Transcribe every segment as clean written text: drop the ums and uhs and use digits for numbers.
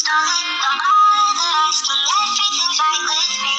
Starlit by all the lights, till everything's right with me.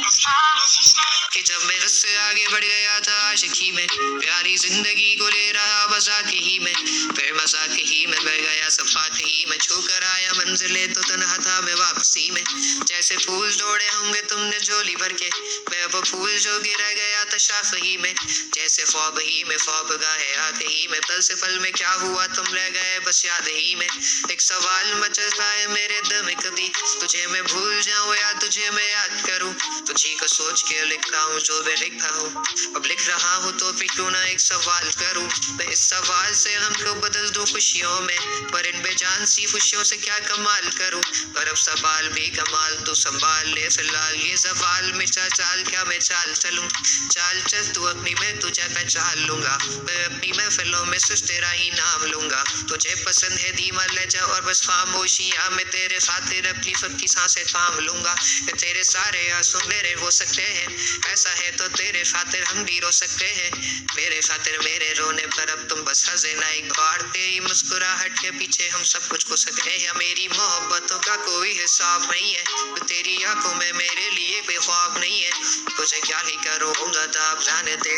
As long as you stay. कि जब मैं उससे आगे बढ़ गया था आशिकी में, प्यारी जिंदगी को ले रहा मजाक ही में, फिर मजाक ही में बढ़ गया सफाक ही में, छूकर आया मंजिले तो तन्हा था मैं वापसी में। जैसे फूल तोड़े होंगे तुमने झोली भर के, मैं वो फूल जो गिर गया था शाख ही में, जैसे ख्वाब ही में ख्वाब गाहे आंख ही में, पल से पल में क्या हुआ तुम रह गए बस याद ही में। एक सवाल मचलता है मेरे दिल में, कभी तुझे मैं भूल जाऊं या तुझे मैं याद करूं, तुझी को सोच के लिखता हूँ जो मैं लिखा हूँ। अब लिख रहा हूँ तो फिर क्यों ना एक सवाल करूं, मैं इस सवाल से हमको बदल दूं खुशियों में, पर इन बेजान सी खुशियों से क्या कमाल करूं। पर अब सवाल भी कमाल तू संभाल ले फिलहाल, ये सवाल में चाल क्या मैं चाल चलूं, चाल चल तू अपनी में तुझे पहचान लूंगा, मैं अपनी महफिलों में सिर्फ तेरा ही नाम लूंगा। तुझे पसंद है धीमा लहजा और बस खामोशियां, मैं तेरे खातिर अपनी सबकी सांसें थाम लूंगा। तेरे सारे आंसू मेरे हो सकते हैं, ऐसा है तो तेरे खातिर हम भी रो सकते हैं, मेरे खातिर मेरे रोने पर अब तुम बस हंसे ना एक बार, तेरी मुस्कुराहट के पीछे हम सब कुछ खो सकते हैं। मेरी मोहब्बतों का कोई हिसाब नहीं है, तो तेरी आंखों में मेरे लिए कोई ख्वाब नहीं है, तुझे क्या ही करूँगा तब जाने दे,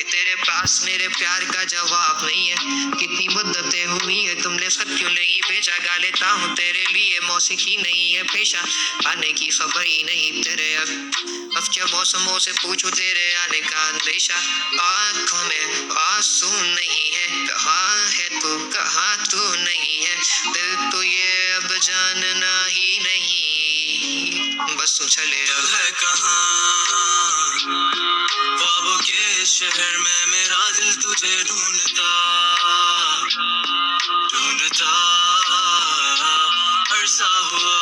तेरे पास मेरे प्यार का जवाब नहीं है। कितनी मुद्दतें हुई है तुमने खत क्यों नहीं भेजा, गा लेता हूँ तेरे लिए मौसीकी नहीं है पेशा, आने की खबर ही नहीं तेरे अब क्या मौसमों से पूछो तेरे आने का अंदेशा, आँखों में आंसू नहीं है, कहाँ है तू कहाँ तू नहीं है, दिल तो ये अब जानना ही नहीं, बस तू चले अब है कहाँ, ख्वाबों के शहर में मेरा दिल तुझे ढूंढता ढूंढता अरसा हुआ,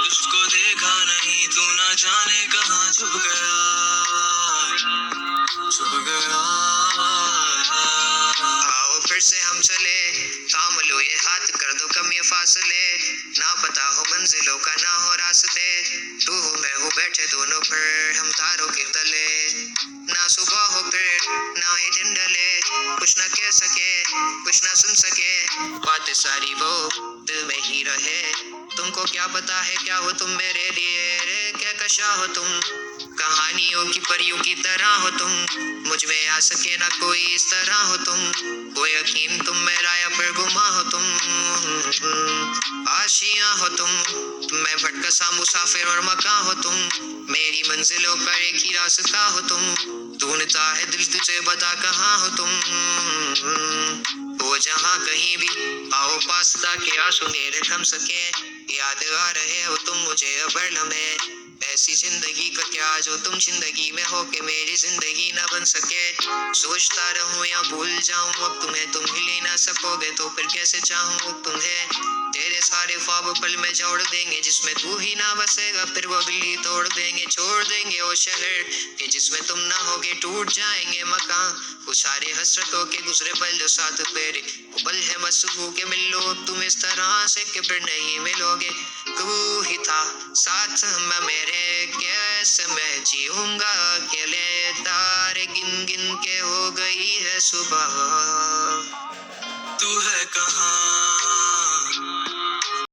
तुझको देखा नहीं तू ना जाने कहाँ छुप गया छुप गया। आओ फिर से हम चले, थाम लो ये हाथ कर दो कम ये फासले, ना पता हो मंजिलों का ना हो रास्ते, तू हूँ मैं हूँ बैठे दोनों पर हम तारों के तले, ना सुबह हो फिर ना ही दिन ढले, कुछ ना कह सके कुछ ना सुन सके, बातें सारी वो दिल में ही रहे, तुमको क्या पता है क्या हो तुम मेरे लिए रे, क्या कशा हो तुम कहानियों की परियों की तरह हो तुम, मुझ में आ सके ना कोई इस तरह हो तुम, वो यकीन तुम मेरा या फिर गुमा हो तुम, आशियां हो तुम, मैं भटका सा मुसाफिर और मकां हो तुम, मेरी मंजिलों पर एक ही रास्ता हो तुम, ढूंढता है दिल तुझे बता कहाँ हो तुम, वो जहाँ कहीं भी आओ पास ताकि आंसू मेरे थम सके, याद आ रहे हो तुम मुझे अब हर लम्हे, ऐसी जिंदगी का क्या जो तुम जिंदगी में हो के मेरी जिंदगी ना बन सके, सोचता रहूं या भूल जाऊं अब तुम्हें, तुम ही ले ना सकोगे तो फिर कैसे चाहूं अब तुम्हें, तेरे सारे ख्वाब पल में जोड़ देंगे जिसमें तू ही ना बसेगा, फिर वो बिल्ली तोड़ देंगे छोड़ देंगे वो शहर के जिसमें तुम ना होगे, टूट जाएंगे मकान वो सारे हसरतों के गुजरे पल जो साथ तेरे, वो पल है मसहू के मिलो तुम इस तरह से कि फिर नहीं मिलोगे, तू ही था साथ में मेरे कैसे मैं जीऊंगा अकेले, तारे गिन गिन के हो गई है सुबह, तू है कहाँ।